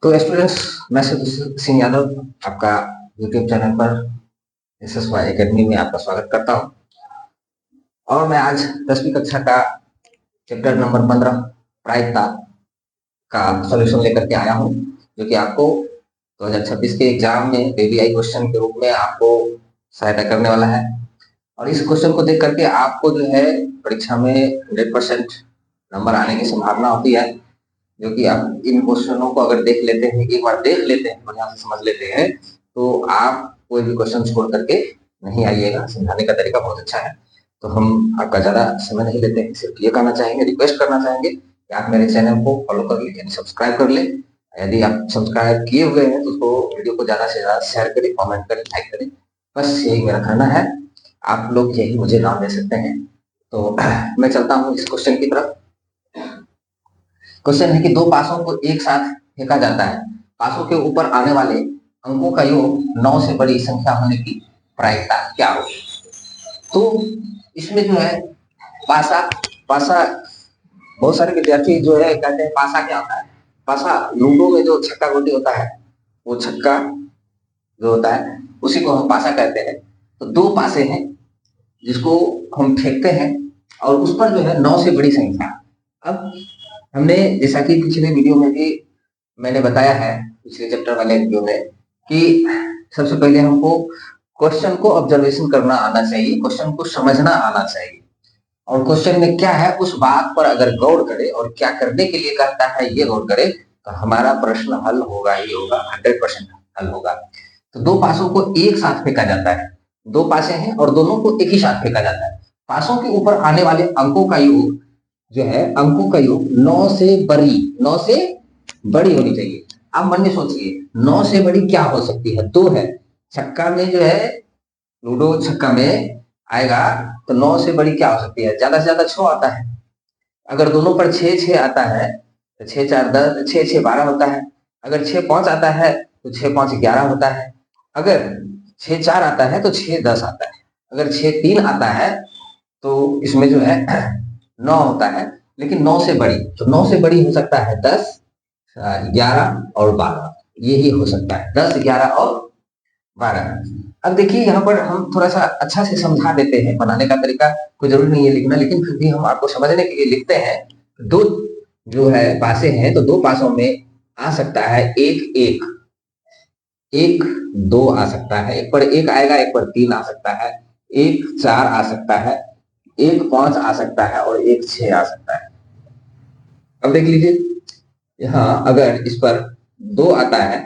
तो स्टूडेंट्स, मैं सिंह यादव आपका यूट्यूब चैनल पर SSY एकेडमी में आपका स्वागत करता हूं। और मैं आज 10वीं कक्षा का चैप्टर नंबर 15 प्रायिकता का सॉल्यूशन लेकर के आया हूं, जो कि आपको 2026 के एग्जाम में VVI क्वेश्चन के रूप में आपको सहायता करने वाला है। और इस क्वेश्चन को देख करके आपको जो है परीक्षा में 100% नंबर आने की संभावना होती है, जो कि आप इन क्वेश्चनों को अगर देख लेते हैं, एक बार देख लेते हैं, बढ़िया से समझ लेते हैं, तो आप कोई भी क्वेश्चन छोड़ करके नहीं आइएगा। समझाने का तरीका बहुत अच्छा है। तो हम आपका ज़्यादा समय नहीं लेते हैं, सिर्फ ये कहना चाहेंगे, रिक्वेस्ट करना चाहेंगे कि आप मेरे चैनल को फॉलो कर लें, यानी सब्सक्राइब कर लें। यदि आप सब्सक्राइब किए हुए हैं तो उसको वीडियो को ज़्यादा से ज़्यादा शेयर करें, कॉमेंट करें, लाइक करें। बस यही मेरा कहना है, आप लोग यही मुझे नाम दे सकते हैं। तो मैं चलता हूँ इस क्वेश्चन की तरफ। क्वेश्चन है कि दो पासों को एक साथ फेंका जाता है, पासों के ऊपर आने वाले अंकों का योग 9 से बड़ी संख्या होने की प्रायिकता क्या होगी। तो इसमें जो है पासा पासा बहुत सारे विद्यार्थी जो है कहते हैं पासा क्या होता है। पासा लूडो में जो छक्का गोटी होता है, वो छक्का जो होता है उसी को हम पासा कहते हैं। तो दो पासे हैं जिसको हम फेंकते हैं और उस पर जो है 9 से बड़ी संख्या। अब हमने जैसा कि पिछले वीडियो में भी मैंने बताया है, पिछले चैप्टर वाले वीडियो में, कि सबसे पहले हमको क्वेश्चन को ऑब्जर्वेशन करना आना चाहिए, क्वेश्चन को समझना आना चाहिए, और क्वेश्चन में क्या है उस बात पर अगर गौर करे और क्या करने के लिए कहता है ये गौर करे, तो हमारा प्रश्न हल होगा ही होगा, 100% हल होगा। तो दो पासों को एक साथ फेंका जाता है, दो पासे हैं और दोनों को एक ही साथ फेंका जाता है। पासों के ऊपर आने वाले अंकों का योग जो है, अंकों का योग 9 से बड़ी होनी चाहिए। आप मन में सोचिए 9 से बड़ी क्या हो सकती है। दो है, छक्का में जो है, लूडो छक्का में आएगा तो 9 से बड़ी क्या हो सकती है, ज्यादा से ज्यादा 6 आता है। अगर दोनों पर 6 आता है तो 6 4 10, 6 6 12 होता है। अगर 6 5 आता है तो 6 5 11 होता है। अगर 6 4 आता है तो 6 10 आता है। अगर 6 3 आता है तो इसमें जो है 9 होता है। लेकिन 9 से बड़ी, तो 9 से बड़ी हो सकता है 10, 11 और 12, यही हो सकता है 10, 11 और 12। अब देखिए यहाँ पर हम थोड़ा सा अच्छा से समझा देते हैं, बनाने का तरीका कोई जरूरी नहीं है लिखना, लेकिन फिर भी हम आपको समझने के लिए लिखते हैं। दो जो है पासे हैं, तो दो पासों में आ सकता है एक एक, एक 2 आ सकता है, एक पर 1 आएगा, एक पर 3 आ सकता है, एक 4 आ सकता है, एक 5 आ सकता है और एक 6 आ सकता है। अब देख लीजिए यहाँ अगर इस पर 2 आता है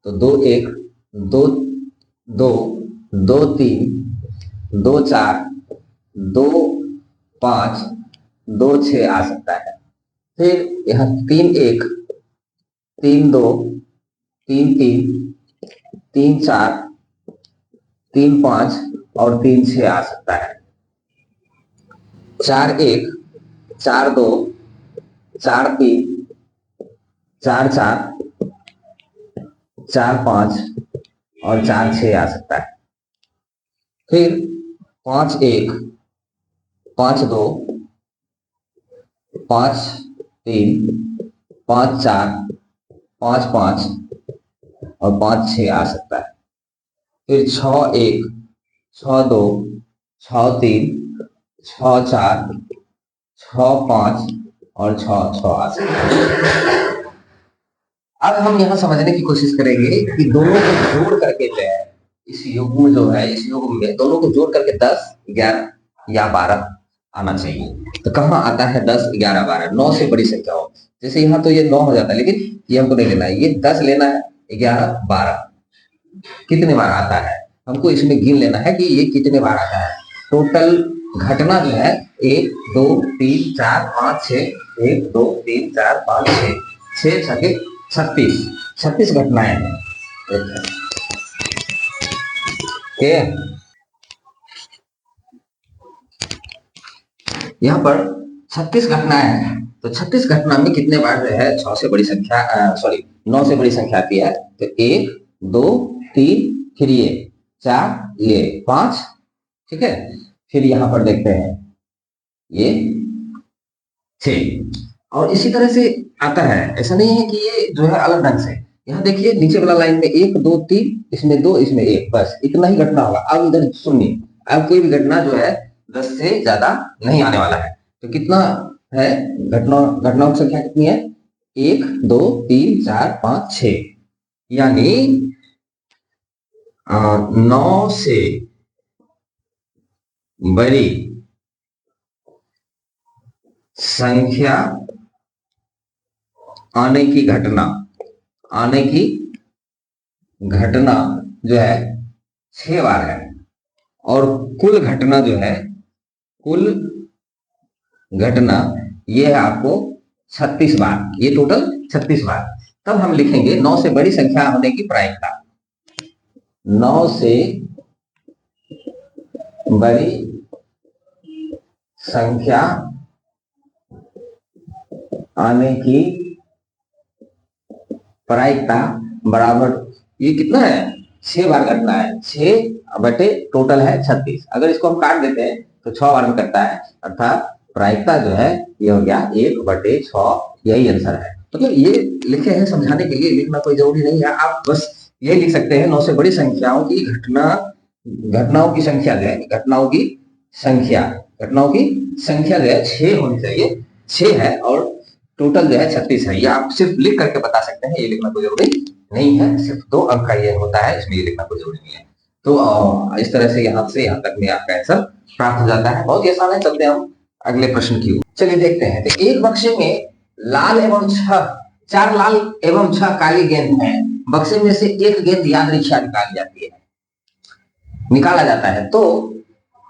तो 2 1, 2 2, 2 3, 2 4, 2 5, 2 6 आ सकता है। फिर यहाँ 3 1, 3 2, 3 3, 3 4, 3 5 और 3 6 आ सकता है। 4 1, 4 2, 4 3, 4 4, 4 5 और 4 6 आ सकता है। फिर 5 1, 5 2, 5 3, 5 4, 5 5 और 5 6 आ सकता है। फिर 6 1, 6 2, 6 3, 6 4, 6 5 और 6 6 आ सकता है। अब हम यहाँ समझने की कोशिश करेंगे कि दोनों को जोड़ करके जो है, इस योग में जो है, इस योग में दोनों को जोड़ करके 10 11 या 12 आना चाहिए। तो कहाँ आता है 10 11 12, 9 से बड़ी संख्या हो। जैसे यहाँ तो ये 9 हो जाता है, लेकिन ये हमको नहीं लेना है, ये 10 लेना है, 11 12 कितने बार आता है हमको इसमें गिन लेना है कि ये कितने बार आता है। टोटल घटना जो है 1 2 3 4 5 6, 1 2 3 4 5 6, 6 छके 36, 36 घटनाएं हैं। यहाँ पर 36 घटनाएं हैं, तो 36 घटना में कितने बार जो है 6 से बड़ी संख्या, सॉरी 9 से बड़ी संख्या आती है। तो 1 2 3, फिर ये 4, ये 5, ठीक है। फिर यहाँ पर देखते हैं ये 6, और इसी तरह से आता है। ऐसा नहीं है कि ये जो है अलग ढंग से, यहाँ देखिए नीचे वाला लाइन में 1 2 3, इसमें 2 इसमें 1, बस इतना ही घटना होगा। अब इधर सुनिए, अब कोई भी घटना जो है 10 से ज्यादा नहीं आने वाला है। तो कितना है घटनाओं की संख्या कितनी है? 1 2 3 4 5 6, यानी 9 से बड़ी संख्या आने की घटना जो है 6 बार है, और कुल घटना जो है ये है आपको 36 बार, ये टोटल 36 बार। तब हम लिखेंगे 9 से बड़ी संख्या होने की प्रायिकता। 9 से बड़ी संख्या आने की प्रायिकता बराबर, ये कितना है? 6 बार घटना है, 6 बटे टोटल है 36। अगर इसको हम काट देते हैं तो 6 बार में कटता है, अर्थात प्रायिकता जो है ये हो गया 1/6, यही आंसर है। मतलब ये लिखे हैं समझाने के लिए, लिखना कोई जरूरी नहीं है, आप बस ये लिख सकते हैं 9 से बड़ी संख्याओं की घटनाओं की संख्या जो है, घटनाओं की संख्या जो है 6 होनी चाहिए, 6 है, और टोटल जो है 36 है। ये आप सिर्फ लिख करके बता सकते हैं, ये लिखना कोई जरूरी नहीं है, सिर्फ 2 अंक का ये होता है, इसमें ये लिखना कोई जरूरी नहीं है। तो इस तरह से यहाँ से यहाँ तक में आपका आंसर प्राप्त हो जाता है, बहुत ही आसान है। चलते हैं हम अगले प्रश्न की ओर, चलिए देखते हैं। तो एक बक्से में लाल एवं 4 लाल एवं 6 काली गेंद है, बक्से में से एक गेंद यादृच्छा निकाला जाता है, तो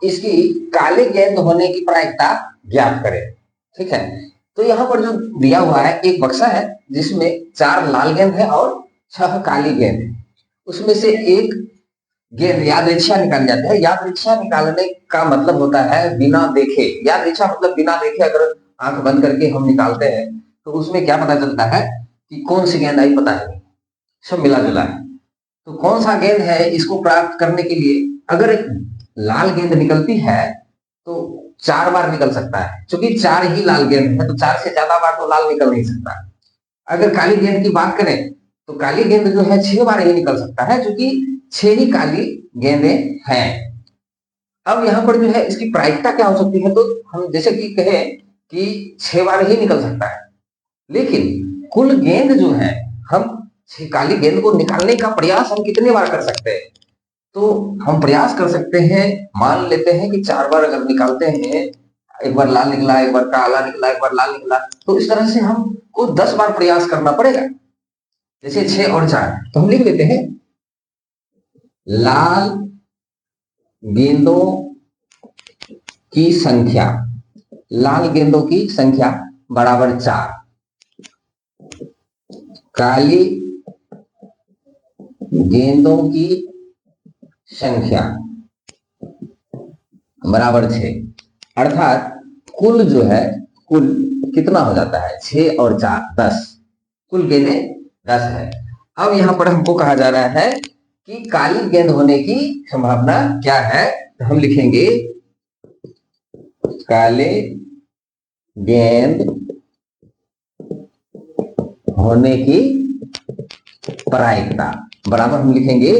इसकी काली गेंद होने की प्रायिकता ज्ञात करें। ठीक है, तो यहाँ पर जो दिया हुआ है, एक बक्सा है जिसमें 4 लाल गेंद है और 6 काली गेंद है, उसमें से एक गेंद यादृच्छा निकाली जाती है। यादृच्छा निकालने का मतलब होता है बिना देखे, यादृच्छा मतलब बिना देखे, अगर आंख बंद करके हम निकालते हैं तो उसमें क्या पता चलता है कि कौन सी गेंद आई, पता है, सब मिला जुला है। तो कौन सा गेंद है, इसको प्राप्त करने के लिए अगर लाल गेंद निकलती है तो 4 बार निकल सकता है, क्योंकि 4 ही लाल गेंद है, तो 4 से ज्यादा बार तो लाल निकल नहीं सकता। अगर काली गेंद की बात करें तो काली गेंद जो है 6 बार ही निकल सकता है, क्योंकि 6 ही काली गेंदें हैं। अब यहाँ पर जो है इसकी प्रायिकता क्या हो सकती है, तो हम जैसे कि कहे कि 6 बार ही निकल सकता है, लेकिन कुल गेंद जो है, हम 6 काली गेंद को निकालने का प्रयास हम कितने बार कर सकते हैं, तो हम प्रयास कर सकते हैं, मान लेते हैं कि 4 बार अगर निकालते हैं, एक बार लाल निकला, एक बार काला निकला, एक बार लाल निकला, तो इस तरह से हमको 10 बार प्रयास करना पड़ेगा। जैसे 6 और 4, तो हम लिख लेते हैं लाल गेंदों की संख्या बराबर 4, काली गेंदों की संख्या बराबर 6, अर्थात कुल जो है, कुल कितना हो जाता है, 6 और 4 10, कुल गेंदें 10 है। अब यहां पर हमको कहा जा रहा है कि काली गेंद होने की संभावना क्या है, तो हम लिखेंगे काले गेंद होने की प्रायिकता बराबर हम लिखेंगे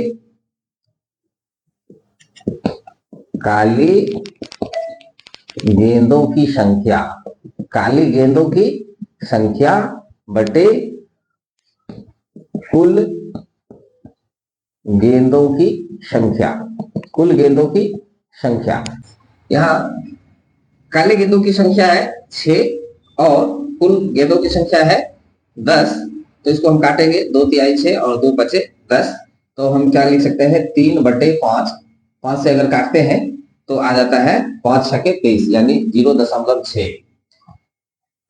काली गेंदों की संख्या बटे कुल गेंदों की संख्या। यहाँ काले गेंदों की संख्या है 6 और कुल गेंदों की संख्या है 10, तो इसको हम काटेंगे, 2 तिहाई 6 और 2 बचे 10, तो हम क्या लिख सकते हैं 3/5, 5 से अगर काटते हैं तो आ जाता है 5 छके 23, यानी 0.6।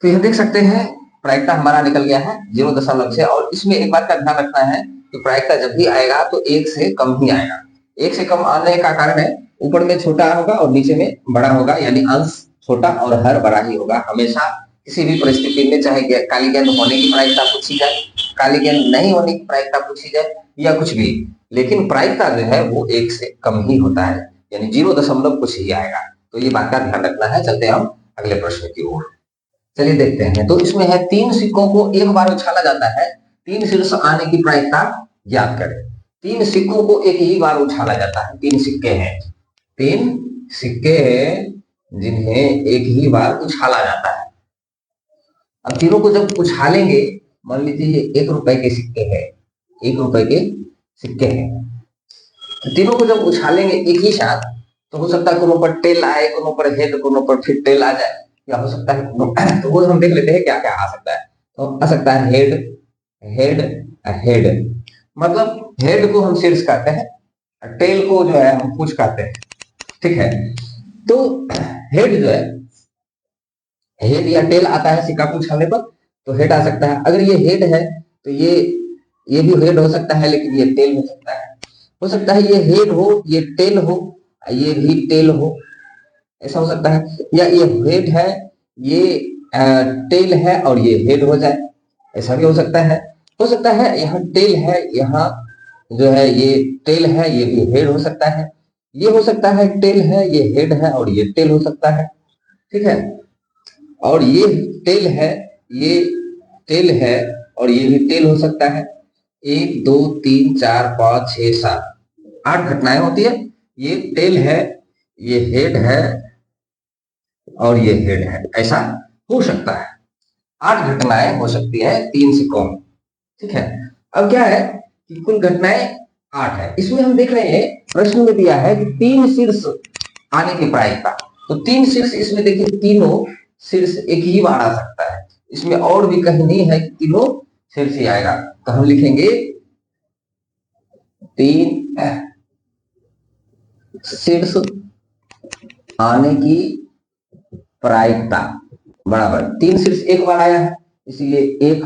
तो यह देख सकते हैं प्रायिकता हमारा निकल गया है 0.6। और इसमें एक बात का ध्यान रखना है कि प्रायिकता जब भी आएगा तो 1 से कम ही आएगा। 1 से कम आने का कारण है ऊपर में छोटा होगा और नीचे में बड़ा होगा, यानी अंश छोटा और हर बड़ा ही होगा हमेशा, किसी भी परिस्थिति में, चाहे काली गेंद होने की प्रायिकता पूछी जाए, काली गेंद नहीं होने की प्रायिकता पूछी जाए, या कुछ भी, लेकिन प्रायिकता जो है वो 1 से कम ही होता है, यानी 0 कुछ ही आएगा। तो ये बात का ध्यान रखना है। चलते हैं हम अगले प्रश्न की ओर, चलिए देखते हैं। तो इसमें है 3 सिक्कों को एक बार उछाला जाता है, तीन शीर्ष आने की प्रायिकता ज्ञात करें। तीन सिक्कों को एक ही बार उछाला जाता है। तीन सिक्के हैं, तीन सिक्के हैं जिन्हें एक ही बार उछाला जाता है। अब तीनों को जब उछालेंगे, मान लीजिए 1 रुपए के सिक्के हैं, 1 रुपए के सिक्के हैं, तो तीनों को जब उछालेंगे एक ही साथ, तो हो सकता है कोनो पर टेल आए, कोनो पर हेड, कोनो पर फिर टेल आ जाए, या हो सकता है तो वो हम देख लेते हैं क्या क्या आ सकता है। तो आ सकता है हेड, हेड, हेड, मतलब हेड को हम शीर्ष कहते हैं, टेल को जो है हम पूंछ कहते हैं। ठीक है, तो हेड जो है, हेड या टेल आता है सिक्का को उछालने पर, तो हेड आ सकता है। अगर ये हेड है तो ये भी हेड हो सकता है, लेकिन ये टेल हो सकता है। हो सकता है ये हेड हो, ये टेल हो, ये भी टेल हो, ऐसा हो सकता है। या ये हेड है, ये टेल है और ये हेड हो जाए, ऐसा भी हो सकता है। हो सकता है यहाँ टेल है, यहाँ जो है ये टेल है, ये भी हेड हो सकता है। ये हो सकता है टेल है, ये हेड है और ये टेल हो सकता है। ठीक है, और ये टेल है, ये टेल है और ये भी टेल हो सकता है। 1 2 3 4 5 6 7 8 घटनाएं होती है। ये टेल है, ये हेड है और ये हेड है, ऐसा हो सकता है। 8 घटनाएं हो सकती है तीन सिक्कों में। ठीक है, अब क्या है कि कुल घटनाएं 8 है। इसमें हम देख रहे हैं प्रश्न में दिया है कि तीन शीर्ष आने की प्रायिकता। तो तीन शीर्ष, इसमें देखिए तीनों शीर्ष एक ही बार आ सकता है, इसमें और भी कहीं नहीं है कि तीनों शीर्ष ही आएगा। तो हम लिखेंगे तीन शीर्ष आने की प्रायिकता बराबर तीन शीर्ष एक बार आया है, इसलिए एक,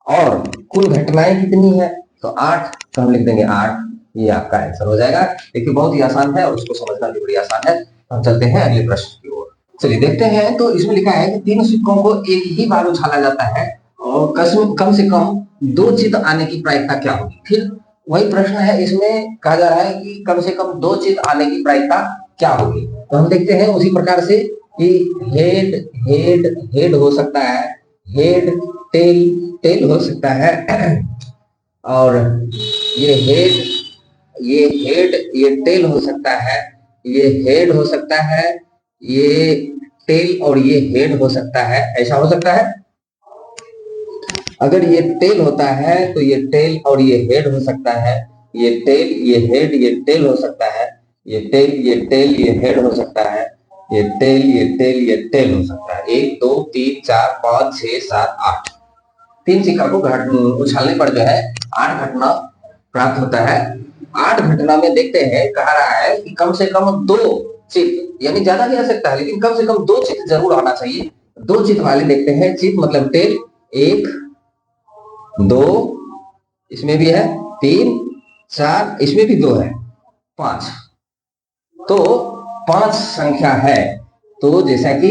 और कुल घटनाएं कितनी है तो 8, तो हम लिख देंगे 8। ये आपका आंसर हो जाएगा। देखिए बहुत ही आसान है और उसको समझना भी बड़ी आसान है। हम चलते हैं अगले प्रश्न की ओर। चलिए देखते हैं। तो इसमें लिखा है कि तीन सिक्कों को एक ही बार उछाला जाता है और कम से कम 2 चित आने की प्रायिकता क्या होगी। फिर वही प्रश्न है, इसमें कहा जा रहा है कि कम से कम 2 चित आने की प्रायिकता क्या होगी। तो हम देखते हैं उसी प्रकार से कि हेड हेड हेड हो सकता है, हेड टेल टेल हो सकता है, और ये हेड, ये हेड, ये टेल हो सकता है, ये हेड हो सकता है, ये टेल और ये हेड हो सकता है, ऐसा हो सकता है। अगर ये टेल होता है तो ये टेल और ये हेड हो सकता है, ये टेल, ये हेड, ये टेल हो सकता है, ये टेल, ये टेल, ये हेड हो सकता है, ये टेल, ये टेल, ये टेल हो सकता है। 1 2 3 4 5 6 7 8 तीन सिक्का को उछालने पर जो है 8 घटना प्राप्त होता है। 8 घटना में देखते हैं, कह रहा है कि कम से कम 2 चित, यानी ज्यादा नहीं आ सकता है, लेकिन कम से कम 2 चित जरूर आना चाहिए। 2 चित वाले देखते हैं। चित मतलब टेल, 1 2, इसमें भी है 3 4, इसमें भी 2 है 5, तो 5 संख्या है। तो जैसा कि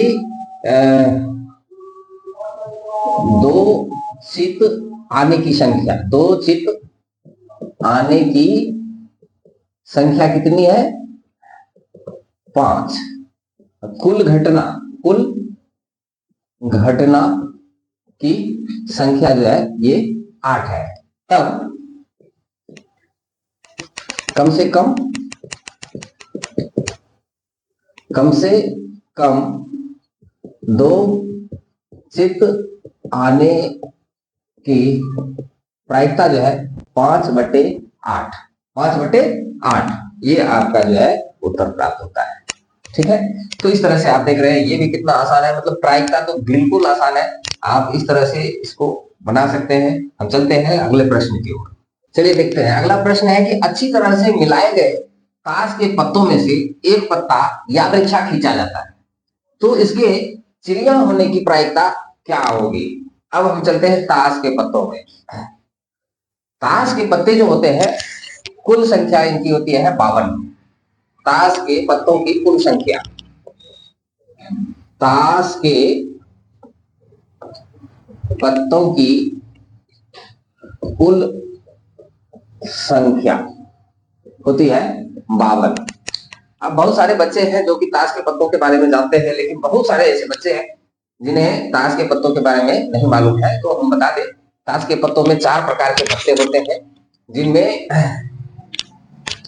2 चित आने की संख्या, 2 चित आने की संख्या कितनी है 5। कुल घटना की संख्या जो है ये 8 है। तब कम से कम 2 चित आने की प्रायिकता जो है 5/8, 5/8, ये आपका जो है उत्तर प्राप्त होता है। ठीक है, तो इस तरह से आप देख रहे हैं ये भी कितना आसान है, मतलब प्रायिकता तो बिल्कुल आसान है। आप इस तरह से इसको बना सकते हैं। हम चलते हैं अगले प्रश्न की ओर। चलिए देखते हैं। अगला प्रश्न है कि अच्छी तरह से मिलाए गए ताश के पत्तों में से एक पत्ता यादृच्छा खींचा जाता है, तो इसके चिड़िया होने की प्रायिकता क्या होगी। अब हम चलते हैं ताश के पत्तों में। ताश के पत्ते जो होते हैं, कुल संख्या इनकी होती है 52। ताश के पत्तों की कुल संख्या, ताश के पत्तों की कुल संख्या होती है 52। अब बहुत सारे बच्चे हैं जो कि ताश के पत्तों के बारे में जानते हैं, लेकिन बहुत सारे ऐसे बच्चे हैं जिन्हें ताश के पत्तों के बारे में नहीं मालूम है। तो हम बता दें ताश के पत्तों में 4 प्रकार के पत्ते होते हैं, जिनमें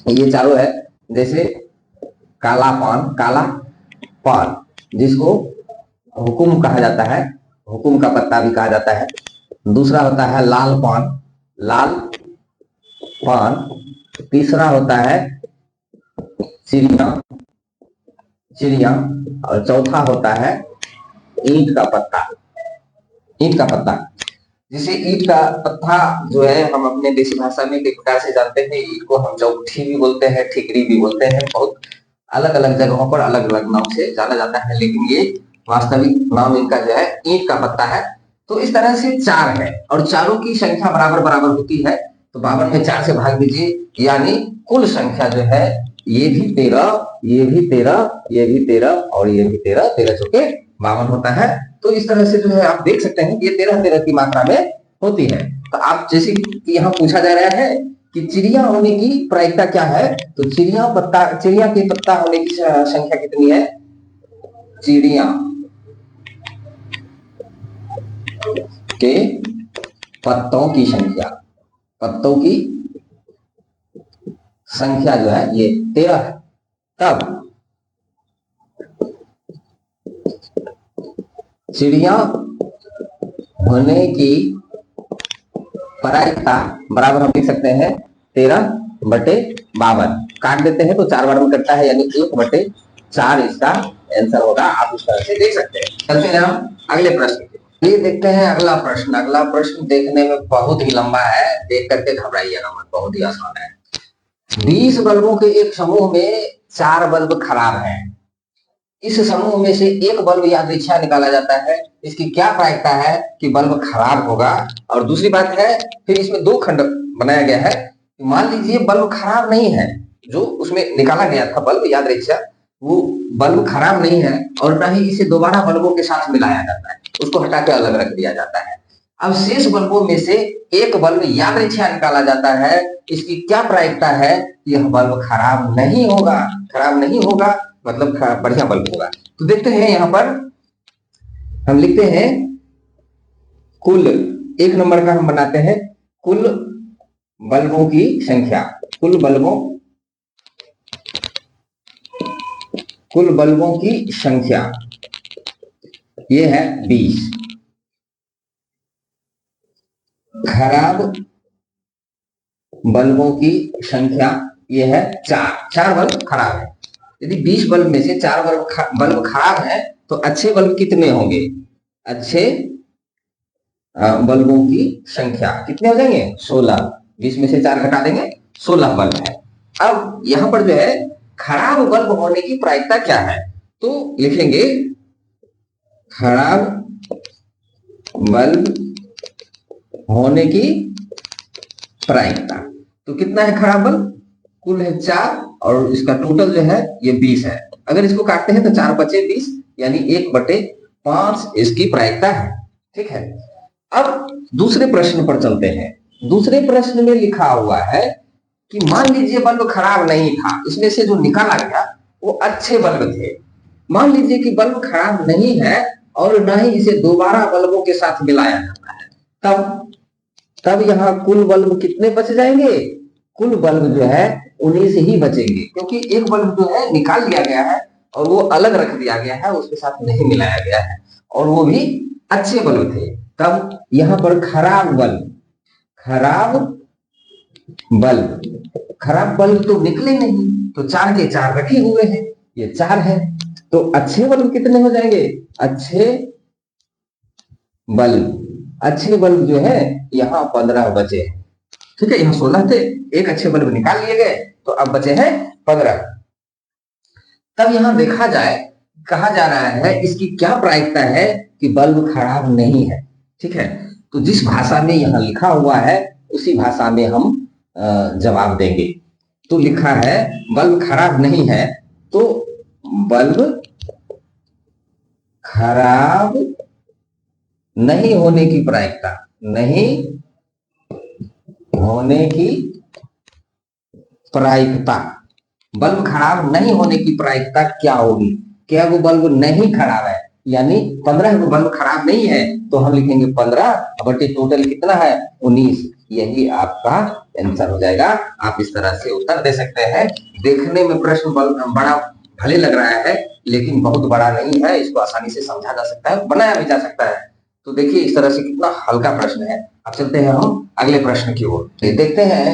ये चारों है। जैसे काला पान जिसको हुकुम कहा जाता है, हुकुम का पत्ता भी कहा जाता है। दूसरा होता है लाल पान। तीसरा होता है चिड़िया। और चौथा होता है ईंट का पत्ता। जिसे ईंट का पत्ता जो है हम अपने देसी भाषा में कई प्रकार से जानते हैं। ईंट को हम चौठी भी बोलते हैं, ठिकरी भी बोलते हैं। बहुत अलग अलग जगहों पर अलग अलग नाम से जाना जाता है, लेकिन ये वास्तविक नाम इनका जो है ईंट का पत्ता है। तो इस तरह से 4 है और चारों की संख्या बराबर बराबर होती है। तो 52 में 4 से भाग दीजिए, यानी कुल संख्या जो है ये भी 13, ये भी 13, ये भी 13 और ये भी 13, 13 चौके 52 होता है। तो इस तरह से जो है आप देख सकते हैं ये 13 की मात्रा में होती है। तो आप जैसे कि यहाँ पूछा जा रहा है कि चिड़िया होने की प्रायिकता क्या है, तो चिड़िया के पत्ता होने की संख्या कितनी है? चिड़िया के पत्तों की संख्या जो है ये 13 है। तब चिड़िया होने की प्रायिकता बराबर हम लिख सकते हैं 13/52। काट देते हैं तो 4 बार में कटता है, यानी 1/4 इसका आंसर होगा। आप इस तरह से देख सकते हैं। चलते हैं हम अगले प्रश्न। ये देखते हैं अगला प्रश्न देखने में बहुत ही लंबा है, देख करके घबराइएगा मत, बहुत ही आसान है। 20 बल्बों के एक समूह में 4 बल्ब खराब हैं। इस समूह में से एक बल्ब यादृच्छा निकाला जाता है। इसकी क्या प्रायिकता है कि बल्ब खराब होगा? और दूसरी बात है, फिर इसमें 2 खंड बनाया गया है। मान लीजिए बल्ब खराब नहीं है, जो उसमें निकाला गया था बल्ब यादृच्छा, वो बल्ब खराब नहीं है और ना ही इसे दोबारा बल्बों के साथ मिलाया जाता है, उसको हटा के अलग रख दिया जाता है। अब शेष बल्बों में से एक बल्ब यादृच्छा निकाला जाता है। इसकी क्या प्रायिकता है? यह बल्ब खराब नहीं होगा, मतलब बढ़िया बल्ब होगा। तो देखते हैं यहाँ पर हम लिखते हैं कुल, 1 नंबर का हम बनाते हैं कुल बल्बों की संख्या। कुल बल्बों की संख्या ये है 20। खराब बल्बों की संख्या ये है 4 बल्ब खराब है। यदि 20 बल्ब में से 4 बल्ब खराब है तो अच्छे बल्ब कितने होंगे? अच्छे बल्बों की संख्या कितने हो जाएंगे? 16। 20 में से 4 घटा देंगे, 16 बल्ब है। अब यहां पर जो है खराब बल्ब होने की प्रायिकता क्या है, तो लिखेंगे खराब बल्ब होने की प्रायिकता। तो कितना है खराब बल्ब? कुल है 4 और इसका टोटल जो है ये 20 है। अगर इसको काटते हैं तो 4 बचे 20, यानी 1/5 इसकी प्रायिकता है। ठीक है, अब दूसरे प्रश्न पर चलते हैं। दूसरे प्रश्न में लिखा हुआ है कि मान लीजिए बल्ब खराब नहीं था, इसमें से जो निकाला गया वो अच्छे बल्ब थे। मान लीजिए कि बल्ब खराब नहीं है और ना ही इसे दोबारा बल्बों के साथ मिलाया जाता है, तब यहाँ कुल बल्ब कितने बच जाएंगे? कुल बल्ब जो है 19 ही बचेंगे, क्योंकि एक बल्ब जो है निकाल लिया गया है और वो अलग रख दिया गया है, उसके साथ नहीं मिलाया गया है और वो भी अच्छे बल्ब थे। तब यहाँ पर खराब बल्ब तो निकले नहीं, तो 4 के 4 रखे हुए हैं, ये 4 है। तो अच्छे बल्ब कितने हो जाएंगे? अच्छे बल्ब जो है यहाँ 15 बचे हैं। ठीक है, यहाँ 16 थे, एक अच्छे बल्ब निकाल लिए गए, तो अब बचे हैं 15। तब यहाँ देखा जाए, कहा जा रहा है इसकी क्या प्रायिकता है कि बल्ब खराब नहीं है। ठीक है, तो जिस भाषा में यहाँ लिखा हुआ है उसी भाषा में हम जवाब देंगे। तो लिखा है बल्ब खराब नहीं है, तो बल्ब खराब नहीं होने की प्रायिकता, बल्ब खराब नहीं होने की प्रायिकता क्या होगी? क्या वो बल्ब नहीं खराब है? यानी 15 में बल्ब खराब नहीं है तो हम लिखेंगे 15 बटे टोटल कितना है 19। यही आपका आंसर हो जाएगा। आप इस तरह से उत्तर दे सकते हैं। देखने में प्रश्न बड़ा भले लग रहा है लेकिन बहुत बड़ा नहीं है, इसको आसानी से समझा जा सकता है, बनाया भी जा सकता है। तो देखिए इस तरह से कितना हल्का प्रश्न है। अब चलते हैं हम अगले प्रश्न की ओर। देखते हैं,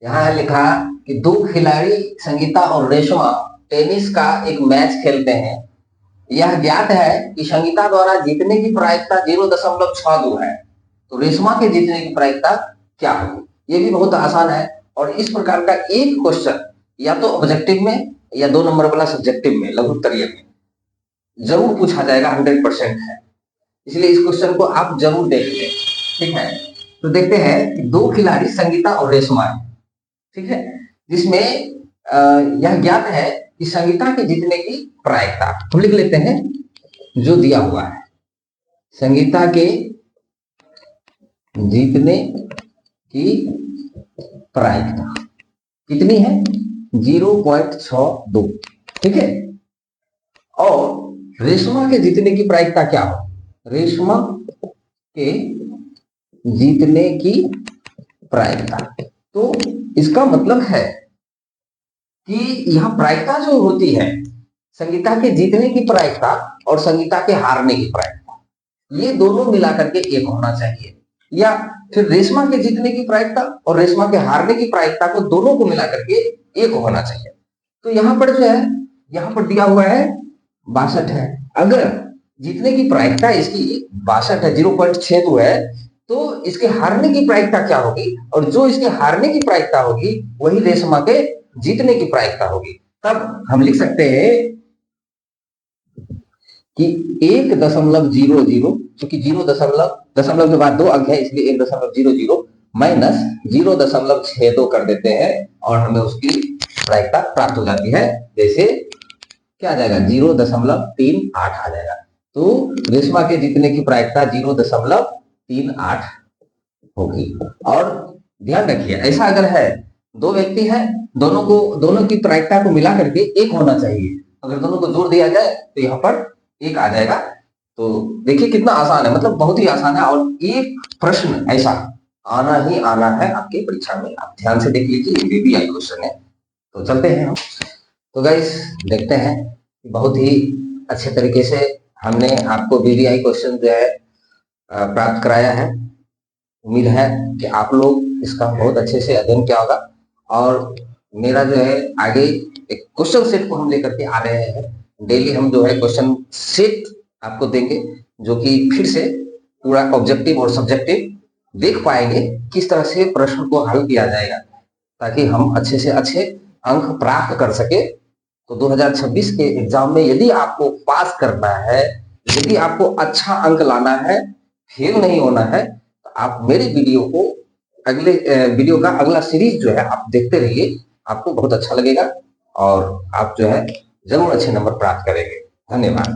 यहाँ है लिखा कि दो खिलाड़ी संगीता और रेशमा टेनिस का एक मैच खेलते हैं। यह ज्ञात है कि संगीता द्वारा जीतने की प्रायिकता 0.62 है, तो रेशमा के जीतने की प्रायिकता क्या होगी। ये भी बहुत आसान है और इस प्रकार का एक क्वेश्चन या तो ऑब्जेक्टिव में या 2 नंबर वाला सब्जेक्टिव में लघु उत्तरीय में जरूर पूछा जाएगा, 100% है। इसलिए इस क्वेश्चन को आप जरूर देख लें, ठीक है। तो देखते हैं कि दो खिलाड़ी संगीता और रेशमा है, ठीक है, जिसमें यह ज्ञात है कि संगीता के जीतने की प्रायिकता हम लिख लेते हैं जो दिया हुआ है। संगीता के जीतने की प्रायिकता कितनी है 0.62, ठीक है। और रेशमा के जीतने की प्रायिकता क्या हो, रेशमा के जीतने की प्रायिकता, तो इसका मतलब है कि यह प्रायिकता जो होती है संगीता के जीतने की प्रायिकता और संगीता के हारने की प्रायिकता, ये दोनों मिलाकर के एक होना चाहिए, या फिर रेशमा के जीतने की प्रायिकता और रेशमा के हारने की प्रायिकता को दोनों को मिलाकर के एक होना चाहिए। तो यहाँ पर जो है, यहाँ पर दिया हुआ है 62 है। अगर जीतने की प्रायिकता इसकी 62 है, 0.62 है, तो इसके हारने की प्रायिकता क्या होगी, और जो इसके हारने की प्रायिकता होगी वही रेशमा के जीतने की प्रायिकता होगी। तब हम लिख सकते हैं कि 1.00, क्योंकि 0 दशमलव के बाद 2 अंक है इसलिए 1.00 माइनस 0.62 कर देते हैं और हमें उसकी प्रायिकता प्राप्त हो जाती है। जैसे क्या आ जाएगा 0.38 आ जाएगा। तो रेशमा के जीतने की प्रायिकता 0.38 होगी। और ध्यान रखिए, ऐसा अगर है दो व्यक्ति है, दोनों की प्रायिकता को मिला करके एक होना चाहिए। अगर दोनों को जोड़ दिया जाए तो यहाँ पर एक आ जाएगा। तो देखिए कितना आसान है, मतलब बहुत ही आसान है। और एक प्रश्न ऐसा आना ही आना है आपके परीक्षा में, आप ध्यान से देख लीजिए, ये भी क्वेश्चन है। तो चलते हैं हम। तो गाइस देखते हैं, बहुत ही अच्छे तरीके से हमने आपको बीबीआई क्वेश्चन जो है प्राप्त कराया है। उम्मीद है कि आप लोग इसका बहुत अच्छे से अध्ययन किया होगा। और मेरा जो है आगे एक क्वेश्चन सेट को हम लेकर के आ रहे हैं। डेली हम जो है क्वेश्चन सेट आपको देंगे, जो कि फिर से पूरा ऑब्जेक्टिव और सब्जेक्टिव देख पाएंगे किस तरह से प्रश्न को हल किया जाएगा, ताकि हम अच्छे से अच्छे अंक प्राप्त कर सके। तो 2026 के एग्जाम में यदि आपको पास करना है, यदि आपको अच्छा अंक लाना है, फेल नहीं होना है, तो आप मेरी वीडियो को वीडियो का अगला सीरीज जो है आप देखते रहिए। आपको बहुत अच्छा लगेगा और आप जो है जरूर अच्छे नंबर प्राप्त करेंगे। धन्यवाद।